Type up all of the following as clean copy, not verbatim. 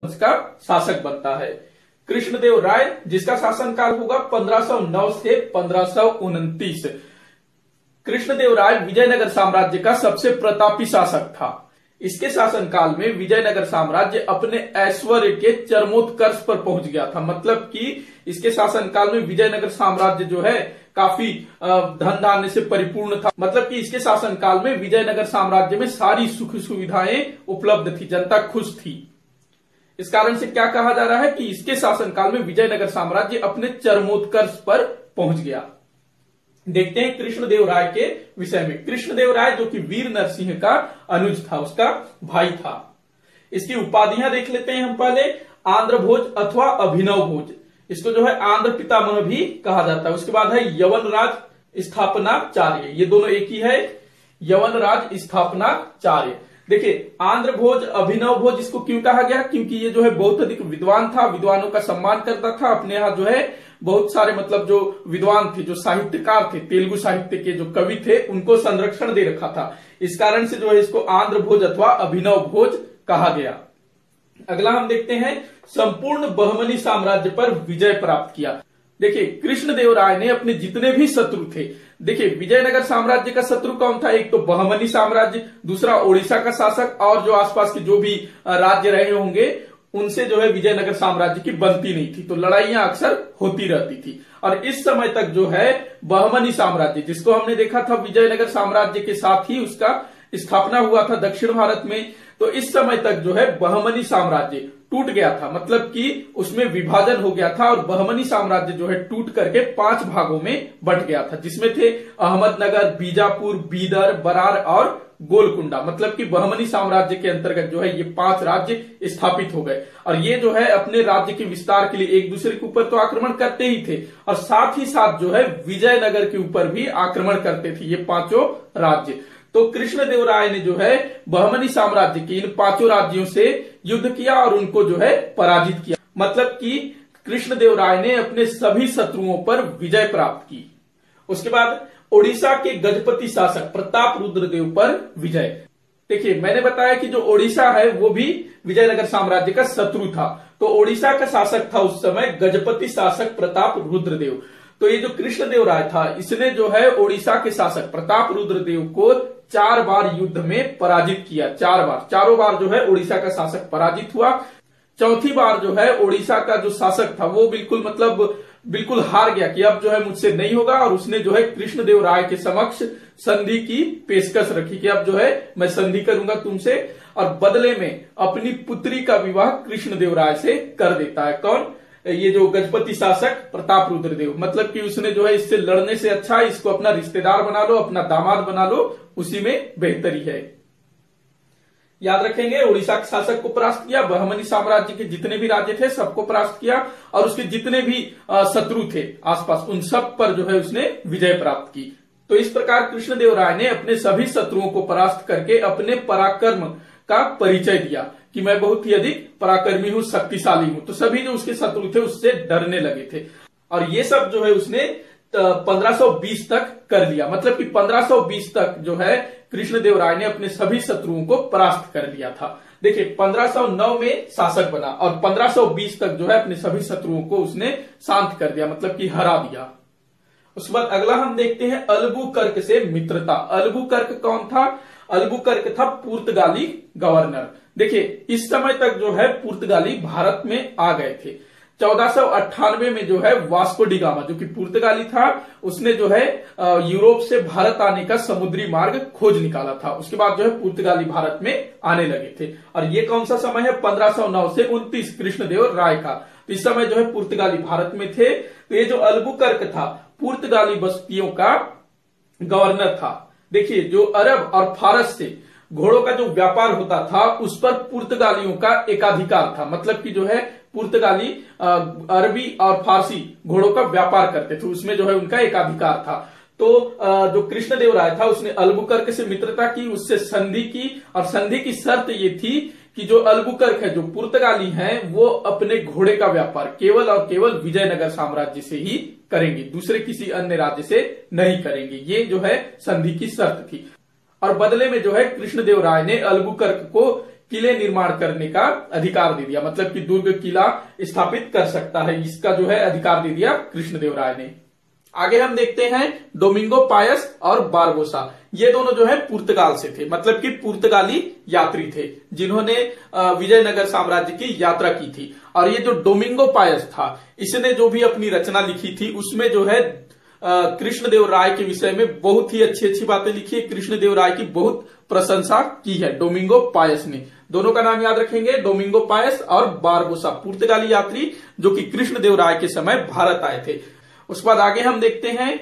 का शासक बनता है। कृष्णदेव राय, जिसका शासनकाल होगा 1509 से 1529। कृष्णदेव राय विजयनगर साम्राज्य का सबसे प्रतापी शासक था। इसके शासनकाल में विजयनगर साम्राज्य अपने ऐश्वर्य के चरमोत्कर्ष पर पहुंच गया था। मतलब कि इसके शासनकाल में विजयनगर साम्राज्य जो है काफी धन धान्य से परिपूर्ण था। मतलब कि इसके शासनकाल में विजयनगर साम्राज्य में सारी सुख सुविधाएं उपलब्ध थी, जनता खुश थी। इस कारण से क्या कहा जा रहा है कि इसके शासनकाल में विजयनगर साम्राज्य अपने चरमोत्कर्ष पर पहुंच गया। देखते हैं कृष्णदेव राय के विषय में। कृष्णदेव राय जो कि वीर नरसिंह का अनुज था, उसका भाई था। इसकी उपाधियां देख लेते हैं हम पहले। आंध्र भोज अथवा अभिनव भोज, इसको जो है आंध्र पितामह भी कहा जाता है। उसके बाद है यवन राज स्थापनाचार्य, ये दोनों एक ही है, यवन राज स्थापनाचार्य। देखिए आंध्र भोज अभिनव भोज इसको क्यों कहा गया, क्योंकि ये जो है बहुत अधिक विद्वान था, विद्वानों का सम्मान करता था। अपने यहाँ जो है बहुत सारे मतलब जो विद्वान थे, जो साहित्यकार थे, तेलुगु साहित्य के जो कवि थे, उनको संरक्षण दे रखा था। इस कारण से जो है इसको आंध्र भोज अथवा अभिनव भोज कहा गया। अगला हम देखते हैं संपूर्ण बहमनी साम्राज्य पर विजय प्राप्त किया। देखिए कृष्णदेव राय ने अपने जितने भी शत्रु थे, देखिए विजयनगर साम्राज्य का शत्रु कौन था, एक तो बहमनी साम्राज्य, दूसरा ओडिशा का शासक और जो आसपास के जो भी राज्य रहे होंगे उनसे जो है विजयनगर साम्राज्य की बनती नहीं थी, तो लड़ाइयां अक्सर होती रहती थी। और इस समय तक जो है बहमनी साम्राज्य, जिसको हमने देखा था विजयनगर साम्राज्य के साथ ही उसका स्थापना हुआ था दक्षिण भारत में, तो इस समय तक जो है बहमनी साम्राज्य टूट गया था। मतलब कि उसमें विभाजन हो गया था और बहमनी साम्राज्य जो है टूट करके 5 भागों में बंट गया था, जिसमें थे अहमदनगर, बीजापुर, बीदर, बरार और गोलकुंडा। मतलब कि बहमनी साम्राज्य के अंतर्गत जो है ये 5 राज्य स्थापित हो गए और ये जो है अपने राज्य के विस्तार के लिए एक दूसरे के ऊपर तो आक्रमण करते ही थे और साथ ही साथ जो है विजयनगर के ऊपर भी आक्रमण करते थे ये 5 राज्य। तो कृष्णदेव राय ने जो है बहमनी साम्राज्य के इन 5 राज्यों से युद्ध किया और उनको जो है पराजित किया। मतलब कि कृष्णदेव राय ने अपने सभी शत्रुओं पर विजय प्राप्त की। उसके बाद ओडिशा के गजपति शासक प्रताप रुद्रदेव पर विजय। देखिए मैंने बताया कि जो ओडिशा है वो भी विजयनगर साम्राज्य का शत्रु था, तो ओडिशा का शासक था उस समय गजपति शासक प्रताप रुद्रदेव। तो ये जो कृष्णदेव राय था इसने जो है ओडिशा के शासक प्रताप रुद्रदेव को 4 बार युद्ध में पराजित किया। 4 बार, चारों बार जो है ओडिशा का शासक पराजित हुआ। चौथी बार जो है ओडिशा का जो शासक था वो बिल्कुल हार गया कि अब जो है मुझसे नहीं होगा, और उसने जो है कृष्णदेव राय के समक्ष संधि की पेशकश रखी कि अब जो है मैं संधि करूंगा तुमसे, और बदले में अपनी पुत्री का विवाह कृष्णदेव राय से कर देता है। कौन? ये जो गजपति शासक प्रताप रुद्रदेव। मतलब कि उसने जो है इससे लड़ने से अच्छा इसको अपना रिश्तेदार बना लो, अपना दामाद बना लो, उसी में बेहतरी है। याद रखेंगे ओडिशा के शासक को परास्त किया, बहमनी साम्राज्य के जितने भी राज्य थे सबको परास्त किया और उसके जितने भी शत्रु थे आसपास उन सब पर जो है उसने विजय प्राप्त की। तो इस प्रकार कृष्णदेव राय ने अपने सभी शत्रुओं को परास्त करके अपने पराक्रम का परिचय दिया कि मैं बहुत ही अधिक पराक्रमी हूं, शक्तिशाली हूं। तो सभी जो उसके शत्रु थे उससे डरने लगे थे और ये सब जो है उसने 1520 तक कर लिया। मतलब कि 1520 तक जो है कृष्णदेव राय ने अपने सभी शत्रुओं को परास्त कर लिया था। देखिए 1509 में शासक बना और 1520 तक जो है अपने सभी शत्रुओं को उसने शांत कर दिया, मतलब कि हरा दिया। उसके बाद अगला हम देखते हैं अल्बुकर्क से मित्रता। अल्बुकर्क कौन था? अल्बुकर्क था पुर्तगाली गवर्नर। देखिए इस समय तक जो है पुर्तगाली भारत में आ गए थे। 1498 में जो है वास्को डी गामा जो कि पुर्तगाली था उसने जो है यूरोप से भारत आने का समुद्री मार्ग खोज निकाला था। उसके बाद जो है पुर्तगाली भारत में आने लगे थे और ये कौन सा समय है? 1509 से 29 कृष्णदेव राय का। तो इस समय जो है पुर्तगाली भारत में थे। तो ये जो अल्बुकर्क था पुर्तगाली बस्तियों का गवर्नर था। देखिए जो अरब और फारस से घोड़ों का जो व्यापार होता था उस पर पुर्तगालियों का एकाधिकार था। मतलब कि जो है पुर्तगाली अरबी और फारसी घोड़ों का व्यापार करते थे, उसमें जो है उनका एकाधिकार था। तो जो कृष्णदेव राय था उसने अल्बुकर्क से मित्रता की, उससे संधि की और संधि की शर्त ये थी कि जो अल्बुकर्क है, जो पुर्तगाली हैं, वो अपने घोड़े का व्यापार केवल और केवल विजयनगर साम्राज्य से ही करेंगे, दूसरे किसी अन्य राज्य से नहीं करेंगे। ये जो है संधि की शर्त थी। और बदले में जो है कृष्णदेव राय ने अल्बुकर्क को किले निर्माण करने का अधिकार दे दिया, मतलब कि दुर्ग किला स्थापित कर सकता है, इसका जो है अधिकार दे दिया कृष्णदेवराय ने। आगे हम देखते हैं डोमिंगो पायस और बारबोसा। ये दोनों जो है पुर्तगाल से थे, मतलब कि पुर्तगाली यात्री थे जिन्होंने विजयनगर साम्राज्य की यात्रा की थी। और ये जो डोमिंगो पायस था, इसने जो भी अपनी रचना लिखी थी उसमें जो है कृष्णदेवराय के विषय में बहुत ही अच्छी अच्छी बातें लिखी है। कृष्णदेवराय की बहुत प्रशंसा की है डोमिंगो पायस ने। दोनों का नाम याद रखेंगे, डोमिंगो पायस और बारबोसा, पुर्तगाली यात्री जो कि कृष्णदेवराय के समय भारत आए थे। उसके बाद आगे हम देखते हैं,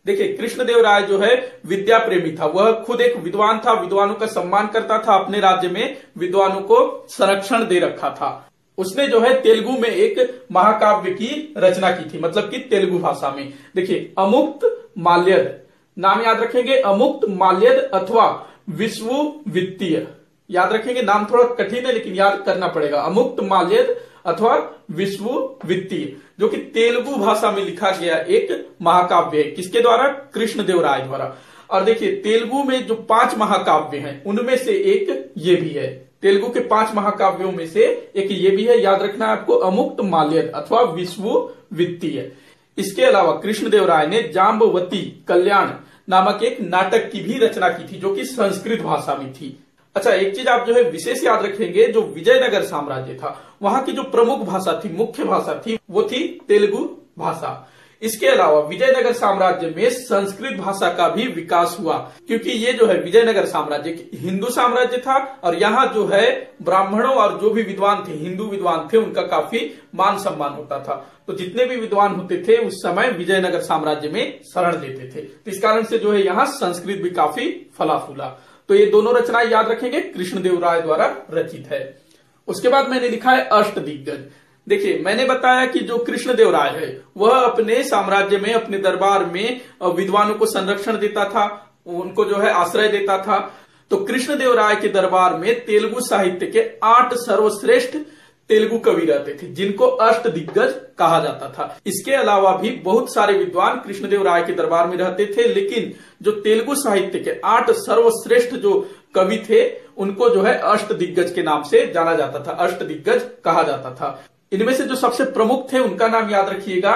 देखिए कृष्णदेवराय जो है विद्या प्रेमी था, वह खुद एक विद्वान था, विद्वानों का सम्मान करता था, अपने राज्य में विद्वानों को संरक्षण दे रखा था। उसने जो है तेलुगु में एक महाकाव्य की रचना की थी, मतलब कि तेलुगु भाषा में। देखिए अमुक्त माल्यद, नाम याद रखेंगे, अमुक्त माल्यद अथवा विश्ववित्तीय, याद रखेंगे, नाम थोड़ा कठिन है लेकिन याद करना पड़ेगा। अमुक्त माल्यद अथवा विश्ववित्तीय, जो कि तेलुगु भाषा में लिखा गया एक महाकाव्य है, किसके द्वारा? कृष्णदेवराय द्वारा। और देखिए तेलुगु में जो 5 महाकाव्य हैं उनमें से एक ये भी है, तेलुगु के 5 महाकाव्यों में से एक ये भी है, याद रखना है आपको, अमुक्त माल्यद अथवा विश्ववित्तीय। इसके अलावा कृष्णदेवराय ने जाम्बवती कल्याण नामक एक नाटक की भी रचना की थी, जो कि संस्कृत भाषा में थी। अच्छा, एक चीज आप जो है विशेष याद रखेंगे, जो विजयनगर साम्राज्य था वहां की जो प्रमुख भाषा थी, मुख्य भाषा थी, वो थी तेलुगु भाषा। इसके अलावा विजयनगर साम्राज्य में संस्कृत भाषा का भी विकास हुआ, क्योंकि ये जो है विजयनगर साम्राज्य हिंदू साम्राज्य था और यहाँ जो है ब्राह्मणों और जो भी विद्वान थे, हिंदू विद्वान थे, उनका काफी मान सम्मान होता था। तो जितने भी विद्वान होते थे उस समय विजयनगर साम्राज्य में शरण लेते थे, तो इस कारण से जो है यहाँ संस्कृत भी काफी फला फूला। तो ये दोनों रचनाएं याद रखेंगे, कृष्णदेवराय द्वारा रचित है। उसके बाद मैंने लिखा है अष्टदिग्गज। देखिए मैंने बताया कि जो कृष्णदेवराय है वह अपने साम्राज्य में, अपने दरबार में विद्वानों को संरक्षण देता था, उनको जो है आश्रय देता था। तो कृष्णदेवराय के दरबार में तेलुगु साहित्य के 8 सर्वश्रेष्ठ तेलुगु कवि रहते थे, जिनको अष्टदिग्गज कहा जाता था। इसके अलावा भी बहुत सारे विद्वान कृष्णदेवराय के दरबार में रहते थे, लेकिन जो तेलुगु साहित्य के 8 सर्वश्रेष्ठ जो कवि थे उनको जो है अष्टदिग्गज के नाम से जाना जाता था, अष्टदिग्गज कहा जाता था। इनमें से जो सबसे प्रमुख थे उनका नाम याद रखिएगा।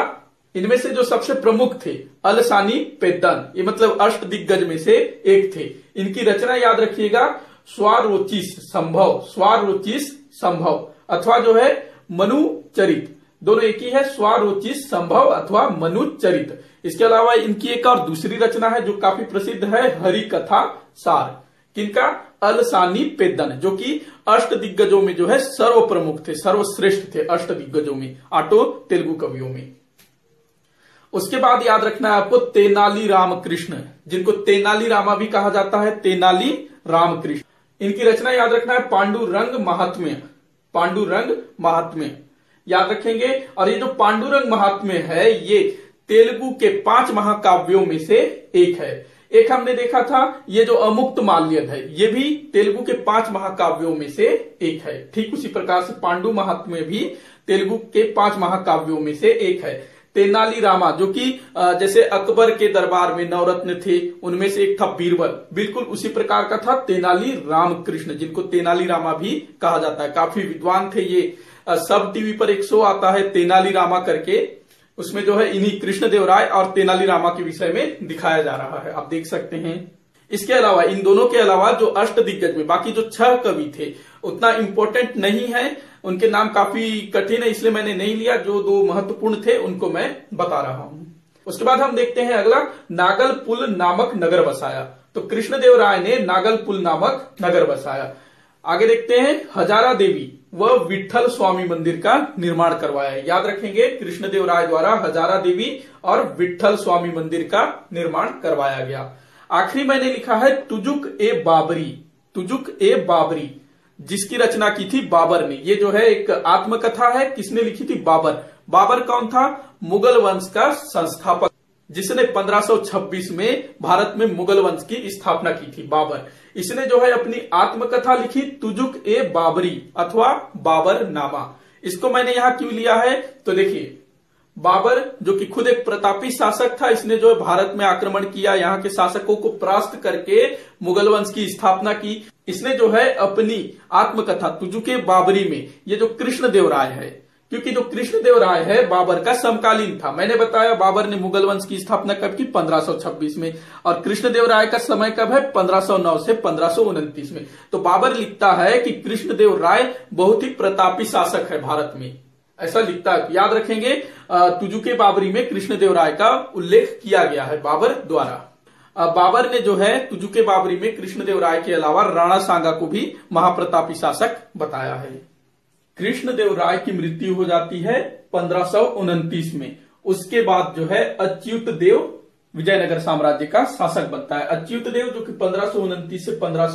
इनमें से जो सबसे प्रमुख थे अलसानी पेद्दन, ये मतलब अष्टदिग्गज में से एक थे। इनकी रचना याद रखिएगा, स्वारोचिस संभव, स्वारोचिस संभव अथवा जो है मनुचरित, दोनों एक ही है, स्वारोचिस संभव अथवा मनुचरित। इसके अलावा इनकी एक और दूसरी रचना है जो काफी प्रसिद्ध है, हरि कथा सार। किनका? अलसानी पेद्दन, जो कि अष्टदिग्गजों में जो है सर्व प्रमुख थे, सर्वश्रेष्ठ थे अष्टदिग्गजों में, 8 तेलुगु कवियों में। उसके बाद याद रखना है आपको तेनाली रामकृष्ण, जिनको तेनाली रामा भी कहा जाता है, तेनाली रामकृष्ण। इनकी रचना याद रखना है पांडुरंग महात्म्य, पांडुरंग महात्म्य याद रखेंगे। और ये जो पांडुरंग महात्म्य है ये तेलुगु के 5 महाकाव्यों में से एक है। एक हमने देखा था ये जो अमुक्त माल्यद है, ये भी तेलुगु के 5 महाकाव्यों में से एक है। ठीक उसी प्रकार से पांडु महात्म्य भी तेलुगु के 5 महाकाव्यों में से एक है। तेनाली रामा, जो कि जैसे अकबर के दरबार में नवरत्न थे उनमें से एक था बीरबल, बिल्कुल उसी प्रकार का था तेनाली रामकृष्ण, जिनको तेनाली रामा भी कहा जाता है। काफी विद्वान थे ये। सब टीवी पर एक शो आता है तेनाली रामा करके, उसमें जो है इन्हीं कृष्णदेवराय और तेनाली रामा के विषय में दिखाया जा रहा है, आप देख सकते हैं। इसके अलावा इन दोनों के अलावा जो अष्टदिग्गज में बाकी जो 6 कवि थे उतना इंपॉर्टेंट नहीं है, उनके नाम काफी कठिन है, इसलिए मैंने नहीं लिया। जो 2 महत्वपूर्ण थे उनको मैं बता रहा हूं। उसके बाद हम देखते हैं अगला, नागलपुल नामक नगर बसाया। तो कृष्णदेवराय ने नागलपुल नामक नगर बसाया। आगे देखते हैं हजारा देवी व विठल स्वामी मंदिर का निर्माण करवाया। याद रखेंगे कृष्णदेवराय द्वारा हजारा देवी और विठल स्वामी मंदिर का निर्माण करवाया गया। आखिरी मैंने लिखा है तुजुक ए बाबरी, तुजुक ए बाबरी, जिसकी रचना की थी बाबर ने। ये जो है एक आत्मकथा है, किसने लिखी थी? बाबर। बाबर कौन था? मुगल वंश का संस्थापक, जिसने 1526 में भारत में मुगल वंश की स्थापना की थी, बाबर। इसने जो है अपनी आत्मकथा लिखी तुजुक ए बाबरी अथवा बाबर नामा। इसको मैंने यहां क्यों लिया है? तो देखिए बाबर जो कि खुद एक प्रतापी शासक था, इसने जो है भारत में आक्रमण किया, यहाँ के शासकों को परास्त करके मुगल वंश की स्थापना की। इसने जो है अपनी आत्मकथा तुजुके बाबरी में ये जो कृष्णदेवराय है, क्योंकि जो कृष्णदेवराय है बाबर का समकालीन था। मैंने बताया बाबर ने मुगल वंश की स्थापना कब की, 1526 में, और कृष्णदेवराय का समय कब है, 1509 से 1529 में। तो बाबर लिखता है कि कृष्णदेवराय बहुत ही प्रतापी शासक है भारत में, ऐसा लिखता है। याद रखेंगे, तुजुके बाबरी में कृष्णदेवराय का उल्लेख किया गया है बाबर द्वारा। बाबर ने जो है तुजुके बाबरी में कृष्णदेवराय के अलावा राणा सांगा को भी महाप्रतापी शासक बताया है। कृष्णदेवराय की मृत्यु हो जाती है 1529 में। उसके बाद जो है अच्युत देव विजयनगर साम्राज्य का शासक बनता है। अच्युत देव जो कि 1529 से 15